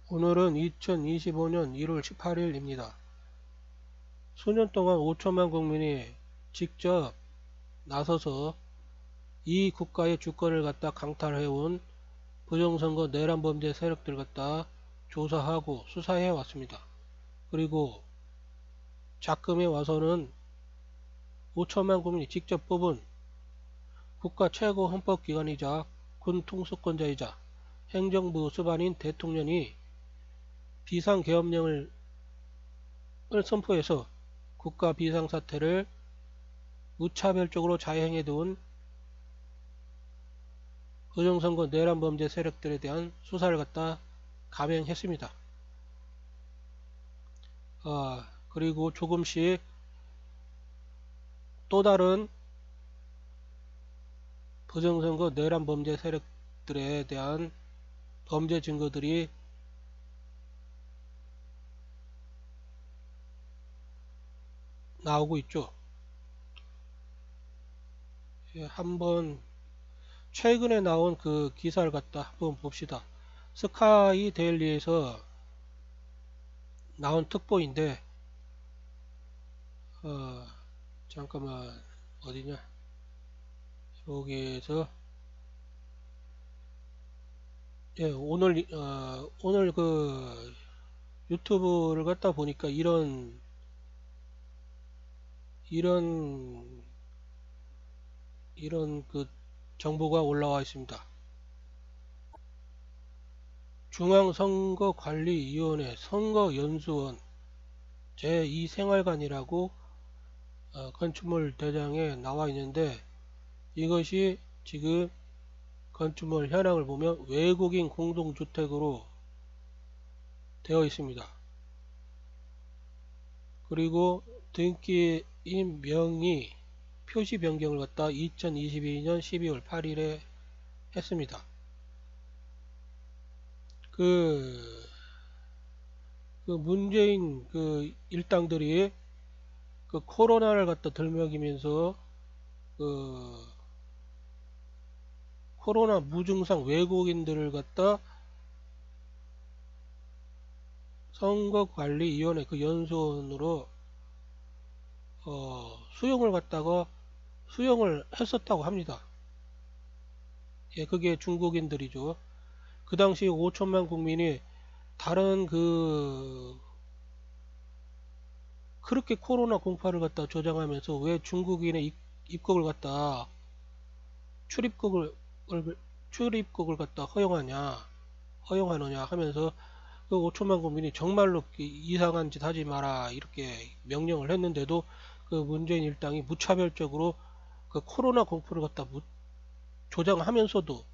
오늘은 2025년 1월 18일입니다. 수년 동안 5천만 국민이 직접 나서서 이 국가의 주권을 갖다 강탈해온 부정선거 내란범죄 세력들 갖다 조사하고 수사해 왔습니다. 그리고 작금에 와서는 5천만 국민이 직접 뽑은 국가 최고 헌법기관이자 군 통수권자이자 행정부 수반인 대통령이 비상계엄령을 선포해서 국가 비상사태를 무차별적으로 자행해둔 부정선거 내란범죄 세력들에 대한 수사를 갖다 감행했습니다. 그리고 조금씩 또 다른 부정선거 내란범죄 세력들에 대한 범죄 증거들이 나오고 있죠. 한번 최근에 나온 그 기사를 갖다 한번 봅시다. 스카이 데일리에서 나온 특보인데 잠깐만 어디냐, 여기에서 오늘 그 유튜브를 갖다 보니까 이런 그 정보가 올라와 있습니다. 중앙선거관리위원회 선거연수원 제2생활관이라고 건축물 대장에 나와 있는데, 이것이 지금 건축물 현황을 보면 외국인 공동주택으로 되어 있습니다. 그리고 등기인 명의 표시 변경을 갖다 2022년 12월 8일에 했습니다. 그 문재인 그 일당들이 그 코로나를 갖다 들먹이면서 그 코로나 무증상 외국인들을 갖다 선거관리위원회 그 연수원으로 수용을 했었다고 합니다. 그게 중국인들이죠. 그 당시 5천만 국민이 다른 그렇게 코로나 공파를 갖다 조장하면서 왜 중국인의 입국을 갖다 출입국을 갖다 허용하느냐 하면서 그 5천만 국민이 정말로 이상한 짓 하지 마라 이렇게 명령을 했는데도 그 문재인 일당이 무차별적으로 그 코로나 공포를 갖다 조장하면서도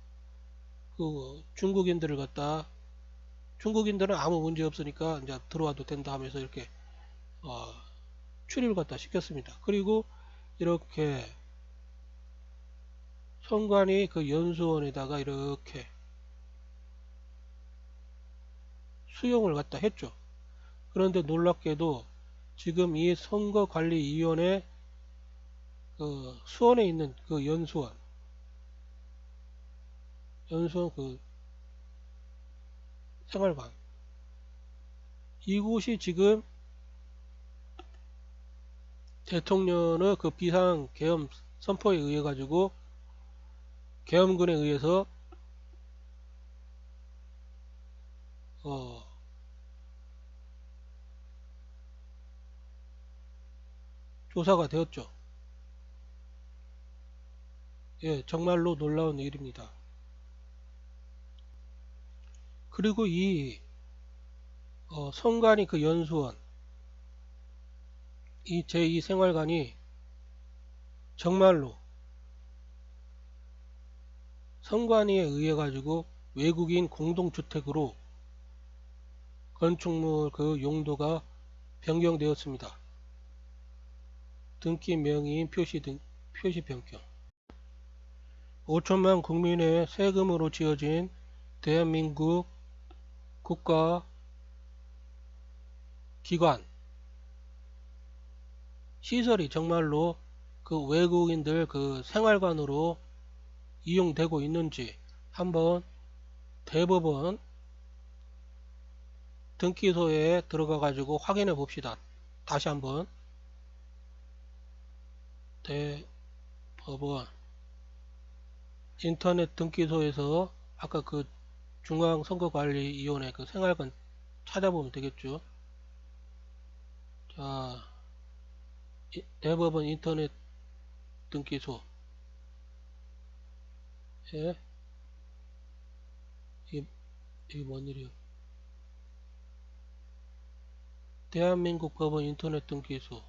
그 중국인들은 아무 문제 없으니까 이제 들어와도 된다 하면서 이렇게 출입을 갖다 시켰습니다. 그리고 이렇게 선관위 그 연수원에다가 이렇게 수용을 갖다 했죠. 그런데 놀랍게도 지금 이 선거관리위원회 그 수원에 있는 그 연수원 그 생활관, 이곳이 지금 대통령의 그 비상계엄 선포에 의해 가지고 계엄군에 의해서 조사가 되었죠. 정말로 놀라운 일입니다. 그리고 이 선관위 그 연수원 이 제2생활관이 정말로 선관위에 의해 가지고 외국인 공동주택으로 건축물 그 용도가 변경되었습니다. 등기 명의인 표시 변경. 5천만 국민의 세금으로 지어진 대한민국 국가 기관 시설이 정말로 그 외국인들 그 생활관으로 이용되고 있는지 한번 대법원 등기소에 들어가 가지고 확인해 봅시다. 다시 한번 대법원 인터넷 등기소에서 아까 그 중앙선거관리위원회 그 생활관 찾아보면 되겠죠. 자, 대법원 인터넷 등기소. 예, 이게 뭔 일이요? 대한민국 법원 인터넷 등기소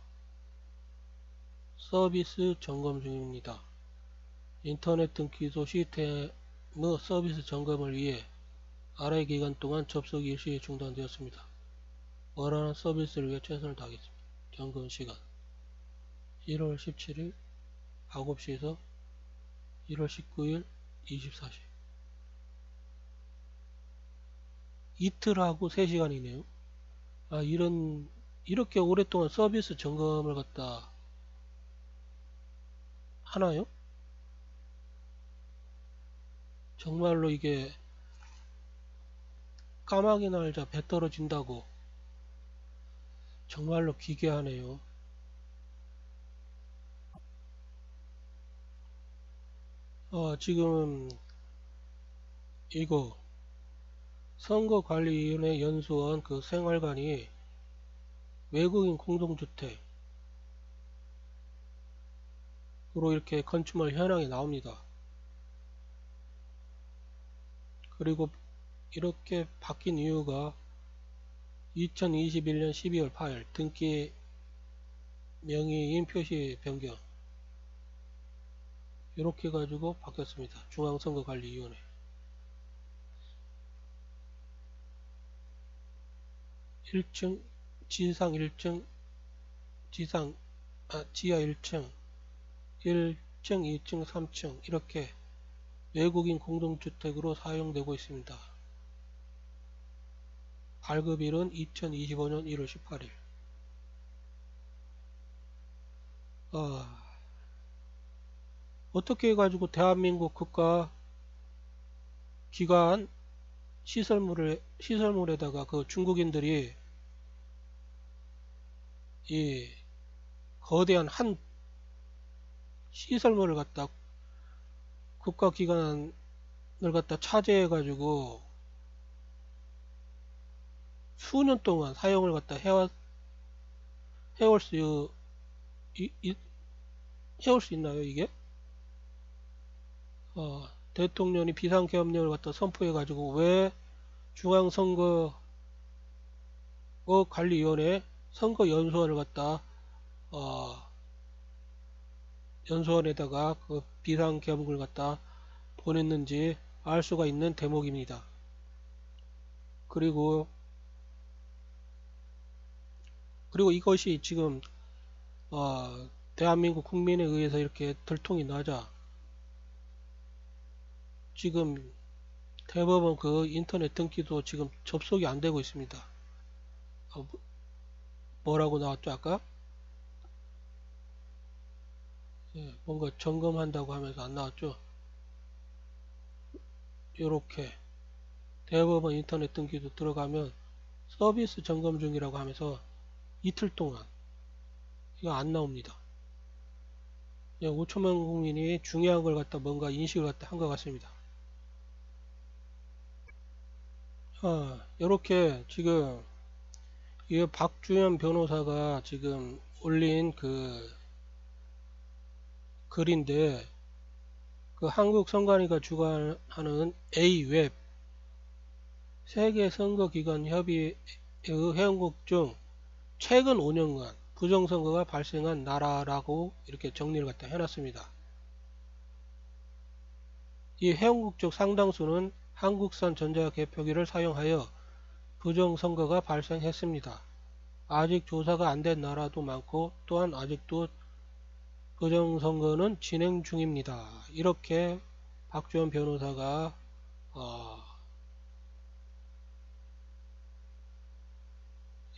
서비스 점검 중입니다. 인터넷 등기소 시스템의 서비스 점검을 위해 아래 기간 동안 접속이 일시에 중단되었습니다. 원하는 서비스를 위해 최선을 다하겠습니다. 점검 시간 1월 17일 9시에서 1월 19일 24시. 이틀하고 3시간이네요. 아, 이렇게 오랫동안 서비스 점검을 갖다 하나요? 정말로 이게 까마귀 날자 배 떨어진다고 정말로 기괴하네요. 지금 이거 선거관리위원회 연수원 그 생활관이 외국인 공동주택으로 이렇게 건축물 현황이 나옵니다. 그리고 이렇게 바뀐 이유가 2021년 12월 8일 등기 명의인 표시 변경 이렇게 가지고 바뀌었습니다. 중앙선거관리위원회 1층 지상 1층 지하 1층 1층 2층 3층 이렇게 외국인 공동주택으로 사용되고 있습니다. 발급일은 2025년 1월 18일. 어떻게 해가지고 대한민국 국가 기관 시설물에다가 그 중국인들이 이 거대한 한 시설물을 갖다 국가기관을 갖다 차지해가지고 수년 동안 사용을 갖다 해올 수 있나요, 이게? 대통령이 비상계엄령을 갖다 선포해가지고 왜 중앙선거관리위원회 선거연수원을 갖다 연수원에다가 그 비상계엄을 갖다 보냈는지 알 수가 있는 대목입니다. 그리고 이것이 지금 대한민국 국민에 의해서 이렇게 들통이 나자 지금 대법원 그 인터넷 등기도 지금 접속이 안 되고 있습니다. 뭐라고 나왔죠 아까? 예, 뭔가 점검한다고 하면서 안 나왔죠? 요렇게 대법원 인터넷 등기도 들어가면 서비스 점검 중이라고 하면서 이틀 동안 이거 안 나옵니다. 5천만 국민이 중요한 걸 갖다 뭔가 인식을 갖다 한 것 같습니다. 이렇게 지금 이 박주현 변호사가 지금 올린 그 글인데 그 한국선관위가 주관하는 A웹 세계선거기관협의회의 회원국 중 최근 5년간 부정선거가 발생한 나라라고 이렇게 정리를 갖다 해놨습니다. 이 회원국 중 상당수는 한국산 전자개표기를 사용하여 부정선거가 발생했습니다. 아직 조사가 안 된 나라도 많고 또한 아직도 부정선거는 진행 중입니다. 이렇게 박주현 변호사가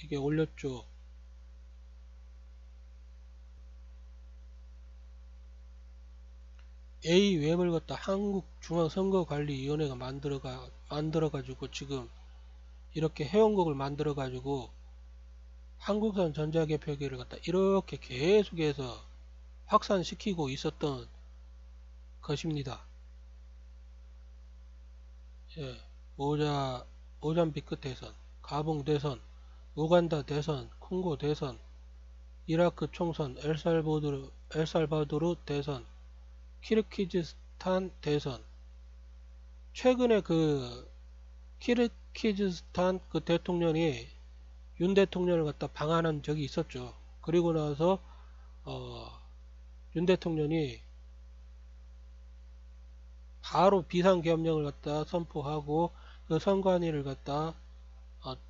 이게 올렸죠. A웹을 갖다 한국중앙선거관리위원회가 만들어가지고 지금 이렇게 회원국을 만들어 가지고 한국산 전자개표기를 갖다 이렇게 계속해서 확산시키고 있었던 것입니다. 예, 모잠비크 대선, 가봉 대선, 우간다 대선, 콩고 대선, 이라크 총선, 엘살바도르 대선, 키르기즈스탄 대선. 최근에 그 키르기즈스탄 그 대통령이 윤 대통령을 갖다 방한한 적이 있었죠. 그리고 나서 윤 대통령이 바로 비상계엄령을 갖다 선포하고 그 선관위를 갖다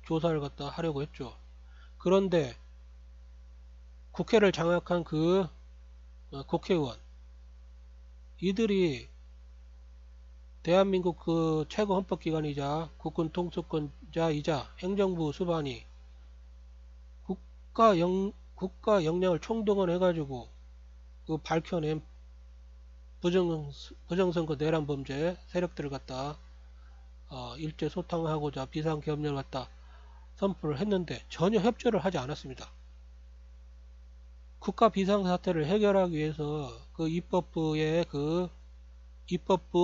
조사를 갖다 하려고 했죠. 그런데 국회를 장악한 그 국회의원 이들이 대한민국 그 최고 헌법기관이자 국군 통수권자이자 행정부 수반이 국가 역량을 총동원해가지고 그 밝혀낸 부정선거 내란 범죄 세력들을 갖다 일제 소탕하고자 비상계엄령을 갖다 선포를 했는데 전혀 협조를 하지 않았습니다. 국가 비상사태를 해결하기 위해서 그 입법부,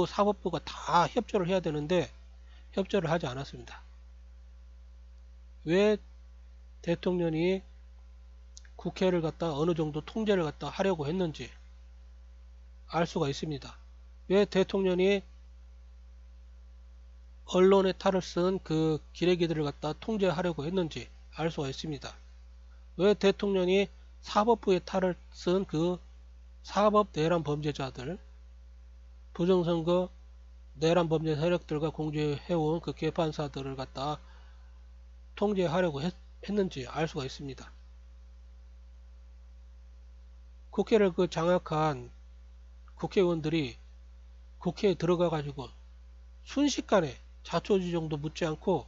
사법부가 다 협조를 해야 되는데 협조를 하지 않았습니다. 왜 대통령이 국회를 갖다 어느 정도 통제를 갖다 하려고 했는지 알 수가 있습니다. 왜 대통령이 언론의 탈을 쓴 그 기레기들을 갖다 통제하려고 했는지 알 수가 있습니다. 왜 대통령이 사법부의 탈을 쓴 그 사법 내란 범죄자들, 부정선거 내란 범죄 세력들과 공조해온 그 개판사들을 갖다 통제하려고 했는지 알 수가 있습니다. 국회를 그 장악한 국회의원들이 국회에 들어가 가지고 순식간에 자초지종도 묻지 않고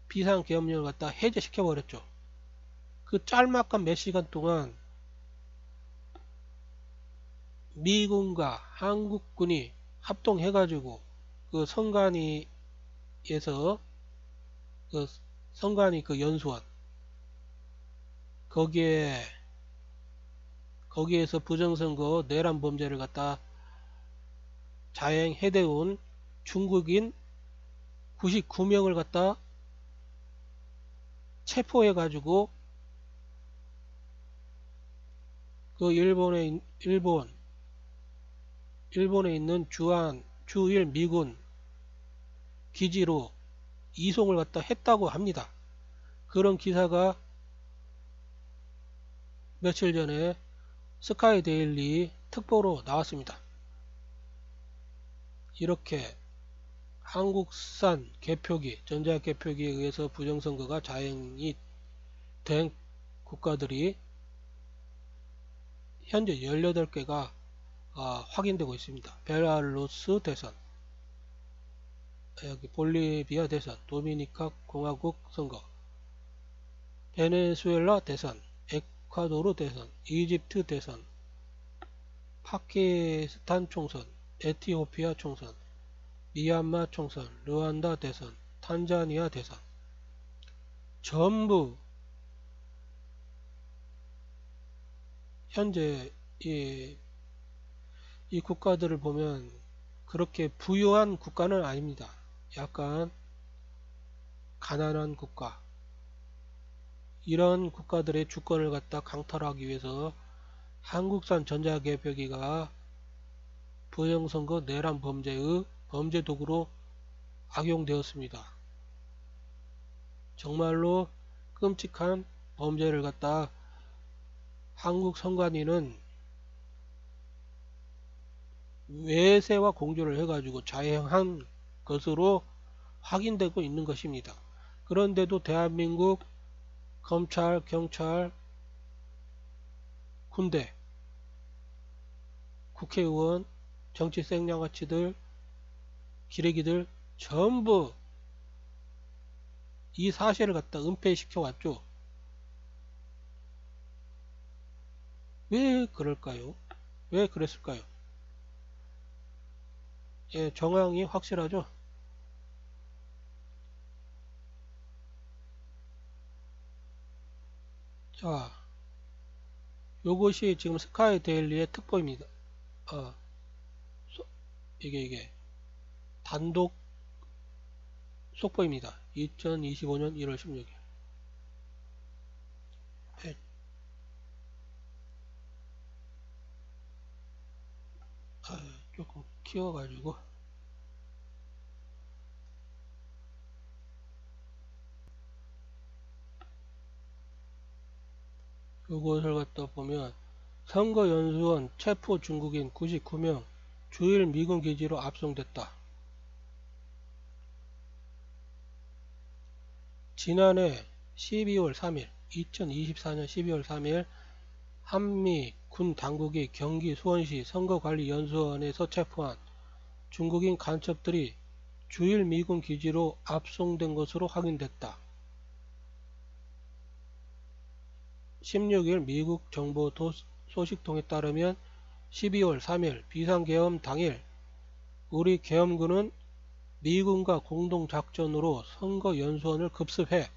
비상계엄령을 갖다 해제시켜 버렸죠. 그 짤막한 몇 시간 동안 미군과 한국군이 합동해 가지고 그 선관위에서 그 선관위 그 연수원 거기에서 부정선거 내란 범죄를 갖다 자행해대온 중국인 99명을 갖다 체포해가지고 그 일본에 있는 주일 미군 기지로 이송을 갖다 했다고 합니다. 그런 기사가 며칠 전에 스카이데일리 특보로 나왔습니다. 이렇게 한국산 개표기, 전자개표기에 의해서 부정선거가 자행이 된 국가들이 현재 18개가 확인되고 있습니다. 벨라루스 대선, 여기 볼리비아 대선, 도미니카 공화국 선거, 베네수엘라 대선, 에콰도르 대선, 이집트 대선, 파키스탄 총선, 에티오피아 총선, 미얀마 총선, 르완다 대선, 탄자니아 대선. 전부 현재 이 국가들을 보면 그렇게 부유한 국가는 아닙니다. 약간 가난한 국가. 이런 국가들의 주권을 갖다 강탈하기 위해서 한국산 전자개표기가 부정선거 내란 범죄의 범죄 도구로 악용되었습니다. 정말로 끔찍한 범죄를 갖다 한국 선관위는 외세와 공조를 해가지고 자행한 것으로 확인되고 있는 것입니다. 그런데도 대한민국 검찰, 경찰, 군대, 국회의원, 정치 생양아치들, 기레기들 전부 이 사실을 갖다 은폐시켜 왔죠. 왜 그럴까요? 왜 그랬을까요? 예, 정황이 확실하죠. 자, 요것이 지금 스카이 데일리의 특보입니다. 어, 이게 단독 속보입니다. 2025년 1월 16일. 조금 키워가지고 요것을 갖다 보면 선거연수원 체포 중국인 99명 주일 미군 기지로 압송됐다. 지난해 12월 3일 2024년 12월 3일 한미 군 당국이 경기 수원시 선거관리연수원에서 체포한 중국인 간첩들이 주일 미군 기지로 압송된 것으로 확인됐다. 16일 미국 정보 소식통에 따르면 12월 3일 비상계엄 당일 우리 계엄군은 미군과 공동작전으로 선거연수원을 급습해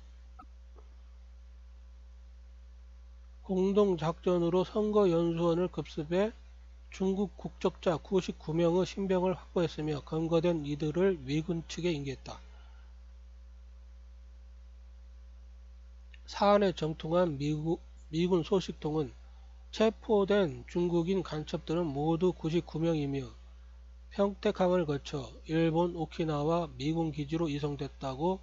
중국 국적자 99명의 신병을 확보했으며 검거된 이들을 미군 측에 인계했다. 사안에 정통한 미군 소식통은 체포된 중국인 간첩들은 모두 99명이며 평택항을 거쳐 일본 오키나와 미군 기지로 이송됐다고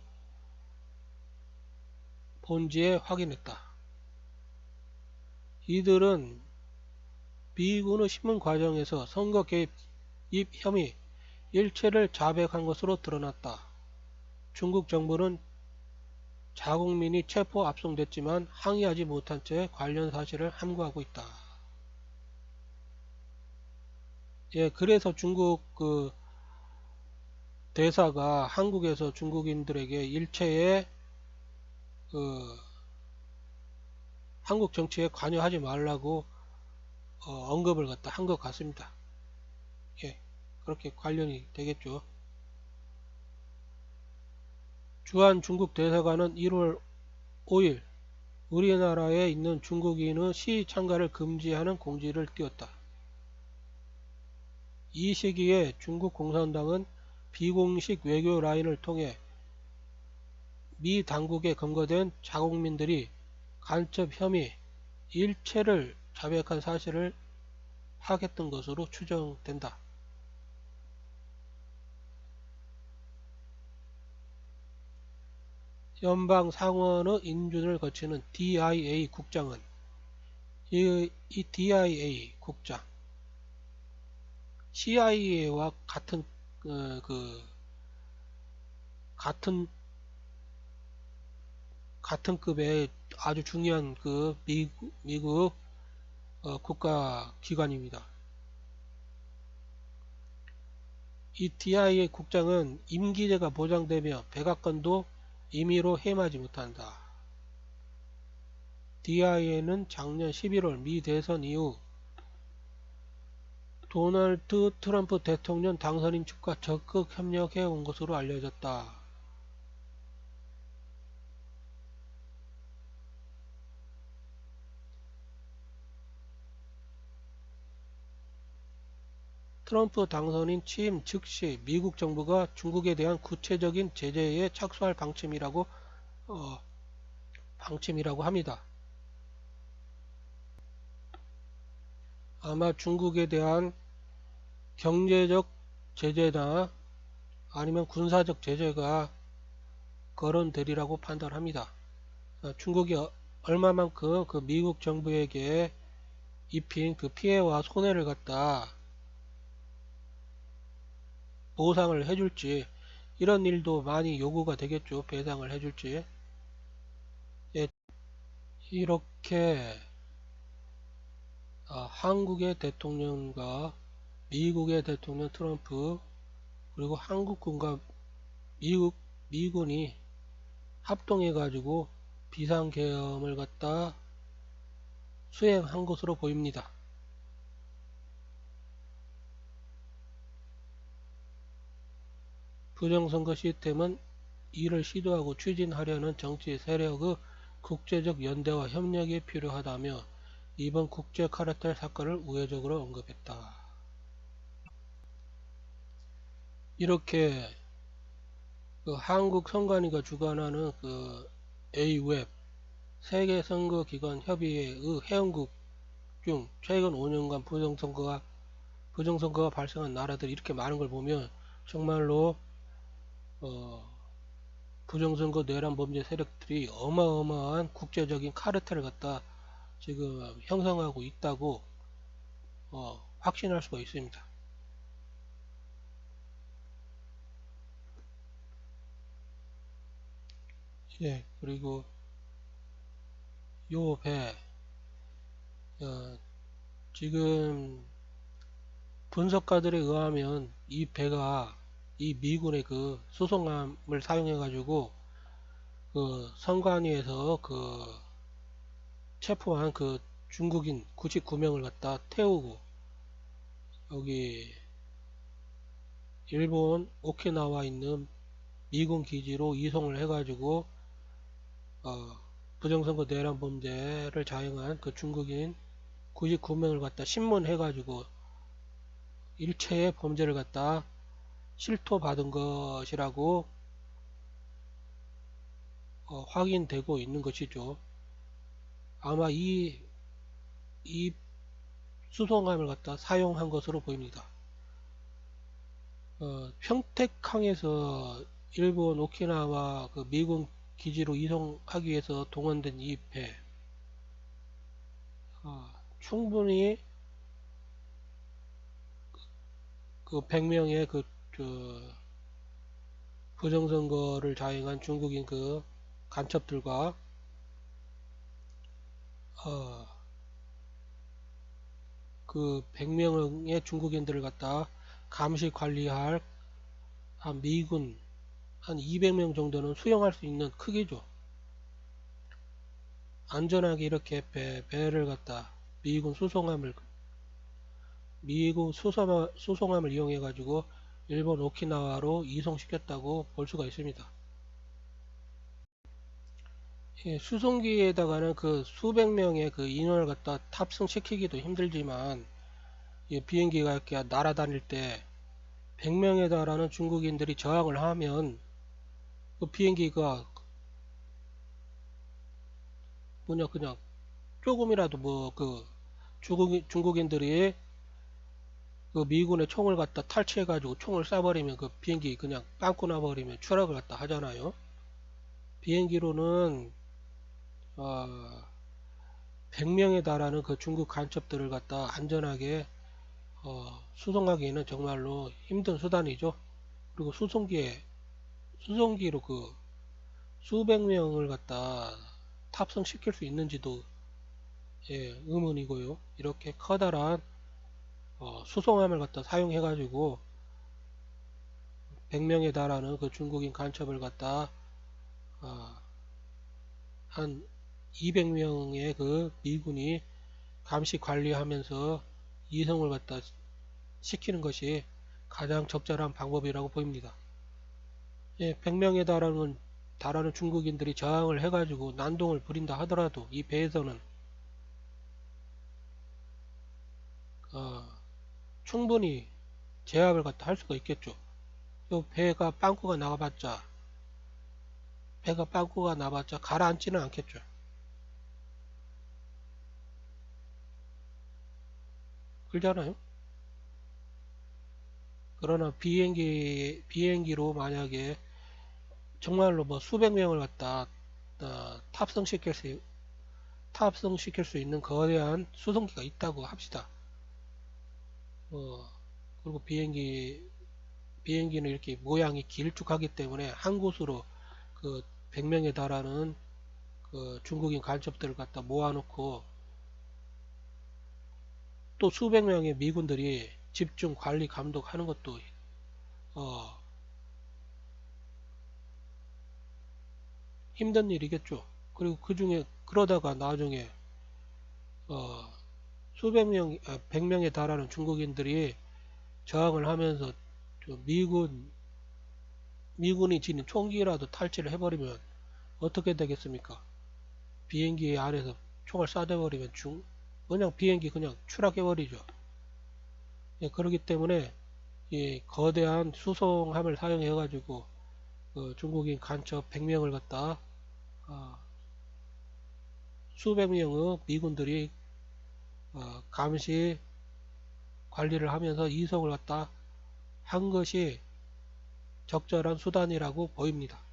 본지에 확인했다. 이들은 미군의 심문 과정에서 선거 개입 혐의 일체를 자백한 것으로 드러났다. 중국 정부는 자국민이 체포 압송됐지만 항의하지 못한 채 관련 사실을 함구하고 있다. 예, 그래서 중국 대사가 한국에서 중국인들에게 일체의 한국 정치에 관여하지 말라고 언급을 갖다 한 것 같습니다. 예, 그렇게 관련이 되겠죠. 주한 중국 대사관은 1월 5일 우리나라에 있는 중국인의 시위 참가를 금지하는 공지를 띄웠다. 이 시기에 중국 공산당은 비공식 외교 라인을 통해 미 당국에 검거된 자국민들이 간첩 혐의 일체를 자백한 사실을 파악했던 것으로 추정된다. 연방 상원의 인준을 거치는 DIA 국장은 이 DIA 국장 CIA와 같은 급의 아주 중요한 미국 국가 기관입니다. 이 DIA 국장은 임기제가 보장되며 백악관도 임의로 해임하지 못한다. DIA는 작년 11월 미 대선 이후 도널드 트럼프 대통령 당선인 측과 적극 협력해 온 것으로 알려졌다. 트럼프 당선인 취임 즉시 미국 정부가 중국에 대한 구체적인 제재에 착수할 방침이라고 합니다. 아마 중국에 대한 경제적 제재나 아니면 군사적 제재가 거론되리라고 판단합니다. 중국이 얼마만큼 미국 정부에게 입힌 피해와 손해를 갖다 보상을 해줄지 이런 일도 많이 요구가 되겠죠. 배상을 해줄지. 예, 이렇게 한국의 대통령과 미국의 대통령 트럼프 그리고 한국군과 미군이 합동해 가지고 비상계엄을 갖다 수행한 것으로 보입니다. 부정선거 시스템은 이를 시도하고 추진하려는 정치 세력의 국제적 연대와 협력이 필요하다며 이번 국제 카르텔 사건을 우회적으로 언급했다. 이렇게 그 한국 선관위가 주관하는 그 AWEB 세계선거기관 협의회의 회원국 중 최근 5년간 부정선거가 발생한 나라들이 이렇게 많은 걸 보면 정말로 부정선거 내란 범죄 세력들이 어마어마한 국제적인 카르텔을 갖다 지금 형성하고 있다고 확신할 수가 있습니다. 예, 그리고 요 배, 지금 분석가들에 의하면 이 배가 이 미군의 그 수송함을 사용해 가지고 그 선관위에서 그 체포한 그 중국인 99명을 갖다 태우고 여기 일본 오키나와 있는 미군 기지로 이송을 해가지고 부정선거 내란 범죄를 자행한 그 중국인 99명을 갖다 신문해가지고 일체의 범죄를 갖다 실토받은 것이라고 확인되고 있는 것이죠. 아마 이 수송함을 갖다 사용한 것으로 보입니다. 평택항에서 일본 오키나와 그 미군 기지로 이송하기 위해서 동원된 이 배, 충분히 그 100명의 부정선거를 자행한 중국인 그 간첩들과 그 100명의 중국인들을 갖다 감시 관리할 한 미군 한 200명 정도는 수용할 수 있는 크기죠. 안전하게 이렇게 배를 갖다 미군 수송함을 이용해 가지고 일본 오키나와로 이송시켰다고 볼 수가 있습니다. 예, 수송기에다가는 그 수백 명의 그 인원을 갖다 탑승시키기도 힘들지만 예, 비행기가 이렇게 날아다닐 때 100명에 달하는 중국인들이 저항을 하면 그 비행기가 그냥 조금이라도 뭐 그 중국인들이 그 미군의 총을 갖다 탈취해가지고 총을 쏴버리면 그 비행기 그냥 빵꾸 나버리면 추락을 갖다 하잖아요. 비행기로는 100명에 달하는 그 중국 간첩들을 갖다 안전하게 수송하기에는 정말로 힘든 수단이죠. 그리고 수송기로 그 수백 명을 갖다 탑승시킬 수 있는지도 예, 의문이고요. 이렇게 커다란 수송함을 갖다 사용해 가지고 100명에 달하는 그 중국인 간첩을 갖다 한 200명의 그 미군이 감시 관리하면서 이송을 갖다 시키는 것이 가장 적절한 방법이라고 보입니다. 예, 100명에 달하는 중국인들이 저항을 해가지고 난동을 부린다 하더라도 이 배에서는 충분히 제압을 갖다 할 수가 있겠죠. 배가 빵꾸가 나봤자 가라앉지는 않겠죠. 그러잖아요. 그러나 비행기로 만약에 정말로 뭐 수백 명을 갖다 탑승시킬 수 있는 거대한 수송기가 있다고 합시다. 그리고 비행기는 이렇게 모양이 길쭉하기 때문에 한 곳으로 그 100명에 달하는 그 중국인 간첩들을 갖다 모아놓고 또 수백 명의 미군들이 집중 관리 감독하는 것도 힘든 일이겠죠. 그리고 그 중에 그러다가 나중에 수백 명, 100명에 달하는 중국인들이 저항을 하면서 미군이 지닌 총기라도 탈취를 해버리면 어떻게 되겠습니까? 비행기 안에서 총을 쏴대버리면 그냥 비행기 그냥 추락해버리죠. 예, 그렇기 때문에 이 거대한 수송함을 사용해 가지고 중국인 간첩 100명을 갖다 어, 수백 명의 미군들이 감시 관리를 하면서 이송을 갖다 한 것이 적절한 수단이라고 보입니다.